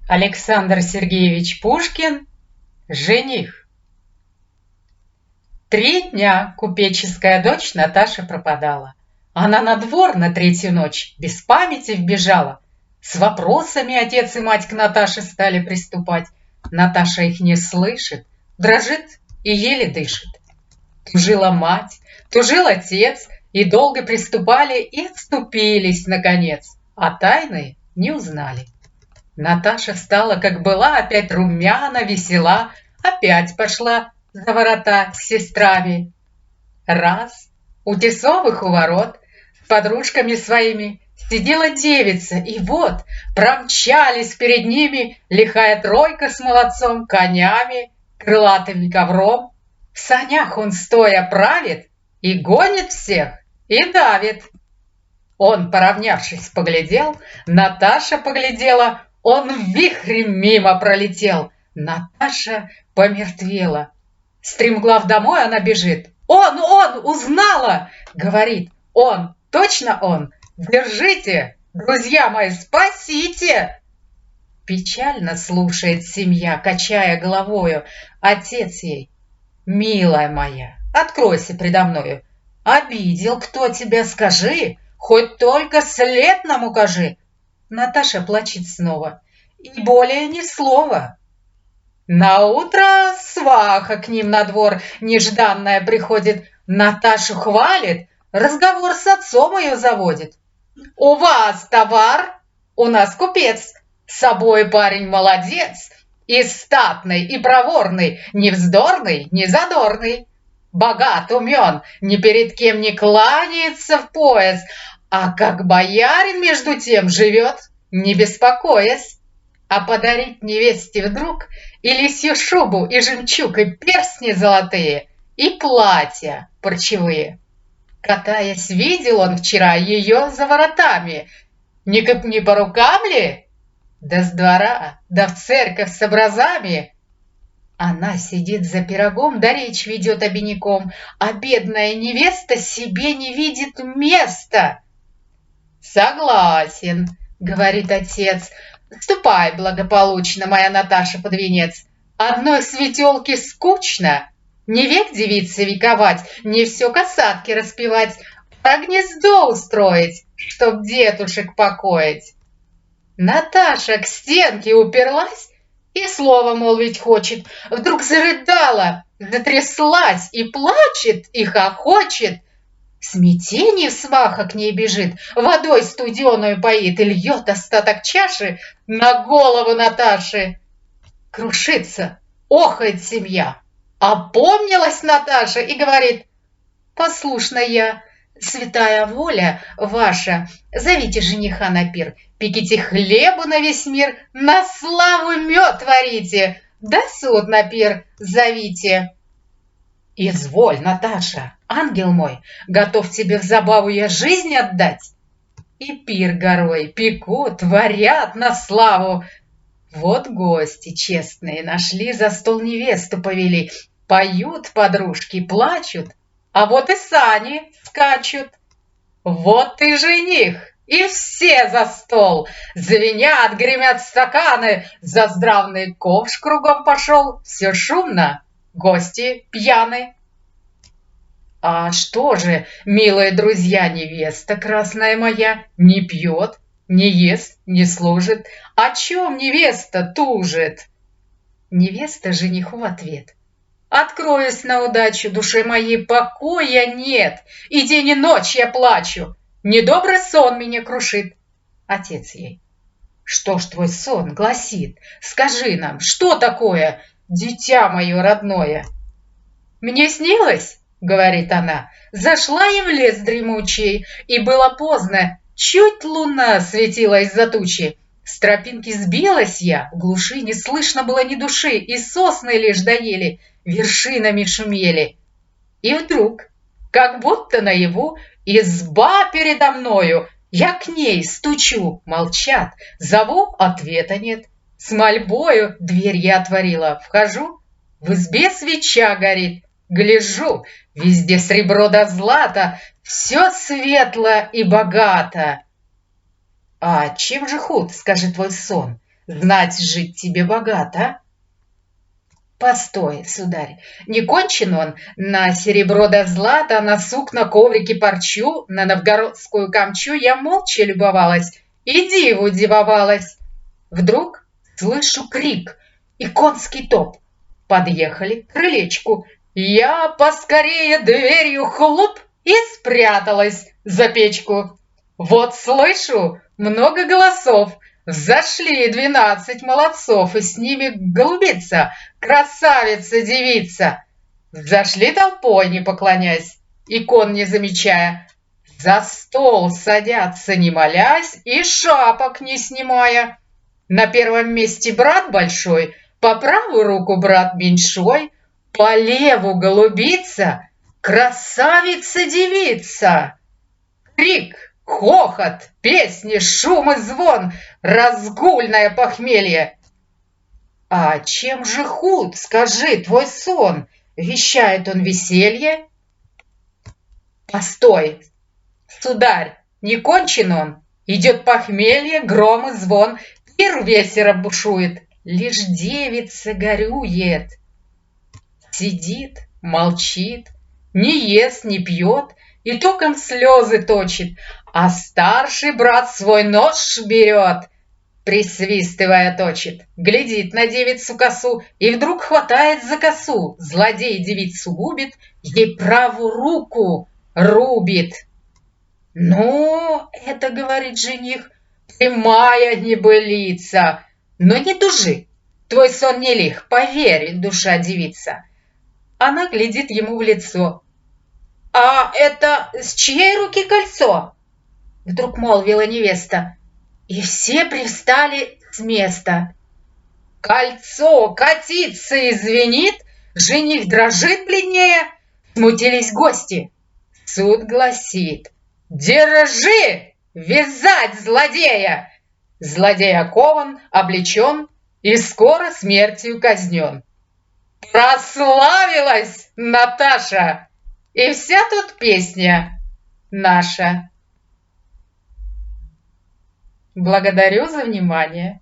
Александр Сергеевич Пушкин «Жених». 3 дня купеческая дочь Наташа пропадала. Она на двор на 3-ю ночь без памяти вбежала. С вопросами отец и мать к Наташе стали приступать. Наташа их не слышит, дрожит и еле дышит. Тужила мать, тужил отец, и долго приступали, и отступились, наконец, а тайны не узнали. Наташа стала, как была, опять румяна, весела, опять пошла за ворота с сестрами. Раз у Тесовых у ворот с подружками своими сидела девица, и вот промчались перед ними лихая тройка с молодцом, конями, крылатым ковром. В санях он стоя правит и гонит всех, и давит. Он, поравнявшись, поглядел, Наташа поглядела, он вихрем мимо пролетел. Наташа помертвела. Стремглав домой она бежит. Он, узнала!» Говорит, он, точно он. «Держите, друзья мои, спасите!» Печально слушает семья, качая головою. Отец ей: «Милая моя, откройся предо мною. Обидел кто тебя, скажи, хоть только след нам укажи». Наташа плачет снова, и более ни слова. Наутро сваха к ним на двор нежданная приходит, Наташу хвалит, разговор с отцом ее заводит. «У вас товар, у нас купец, с собой парень молодец, и статный, и проворный, не вздорный, не задорный, богат, умен, ни перед кем не кланяется в пояс, а как боярин между тем живет, не беспокоясь. А подарить невесте вдруг и лисью шубу, и жемчуг, и перстни золотые, и платья парчевые. Катаясь, видел он вчера ее за воротами. Не по рукам ли? Да с двора, да в церковь с образами». Она сидит за пирогом, да речь ведет обиняком, а бедная невеста себе не видит места. «Согласен, — говорит отец, — ступай благополучно, моя Наташа, под венец. Одной светелке скучно, не век девице вековать, не все касатки распевать, а гнездо устроить, чтоб детушек покоить». Наташа к стенке уперлась и слово молвить хочет. Вдруг зарыдала, затряслась и плачет, и хохочет. В смятении сваха к ней бежит, водой студеную поит и льет остаток чаши на голову Наташи. Крушится, охает семья. Опомнилась Наташа и говорит: «Послушна я, святая воля ваша, зовите жениха на пир, пеките хлебу на весь мир, на славу мед творите, да суд на пир зовите». «Изволь, Наташа, ангел мой, готов тебе в забаву я жизнь отдать». И пир горой пекут, варят на славу. Вот гости честные нашли, за стол невесту повели, поют подружки, плачут, а вот и сани скачут. Вот и жених, и все за стол. Звенят, гремят стаканы, заздравный ковш кругом пошел, все шумно, гости пьяны. А что же, милые друзья, невеста красная моя не пьет, не ест, не служит? О чем невеста тужит? Невеста жениху в ответ: «Откроюсь на удачу, душе моей покоя нет, и день и ночь я плачу, недобрый сон меня крушит». Отец ей: «Что ж твой сон гласит? Скажи нам, что такое, дитя мое родное?» «Мне снилось, — говорит она, — зашла я в лес дремучий, и было поздно, чуть луна светила из-за тучи. С тропинки сбилась я, в глуши не слышно было ни души, и сосны лишь доели, вершинами шумели. И вдруг, как будто наяву, изба передо мною, я к ней стучу, молчат, зову, ответа нет. С мольбою дверь я отворила, вхожу, в избе свеча горит, гляжу, везде сребро да злато, все светло и богато. «А чем же худ, скажи, твой сон? знать жить тебе богато. Постой, сударь, не кончен он, на серебро да злато, на сукна, коврики, парчу, на новгородскую камчу я молча любовалась и диву дивовалась. Вдруг слышу крик и конский топ. Подъехали к крылечку. Я поскорее дверью хлоп и спряталась за печку. Вот слышу много голосов. Взошли 12 молодцов, и с ними голубица, красавица-девица. Взошли толпой, не поклонясь, икон не замечая. За стол садятся, не молясь, и шапок не снимая. На первом месте брат большой, по правую руку брат меньшой, по леву голубица, красавица-девица. Крик, хохот, песни, шум и звон, разгульное похмелье. «А чем же худ, скажи, твой сон?» — вещает он веселье. «Постой, сударь, не кончен он, идет похмелье, гром и звон, пир весело бушует, лишь девица горюет. Сидит, молчит, не ест, не пьет, и током слезы точит, а старший брат свой нож берет, присвистывая точит, глядит на девицу косу и вдруг хватает за косу. Злодей девицу губит, ей правую руку рубит. «Ну, это, — говорит жених, — прямая небылица, но не тужи, твой сон не лих, поверь, душа девица». Она глядит ему в лицо. «А это с чьей руки кольцо?» Вдруг молвила невеста, и все привстали с места. Кольцо катится и звенит, жених дрожит бледнее, смутились гости. Суд гласит: «Держи! Вязать злодея!» Злодей окован, облечен и скоро смертью казнен. Прославилась Наташа, и вся тут песня наша. Благодарю за внимание.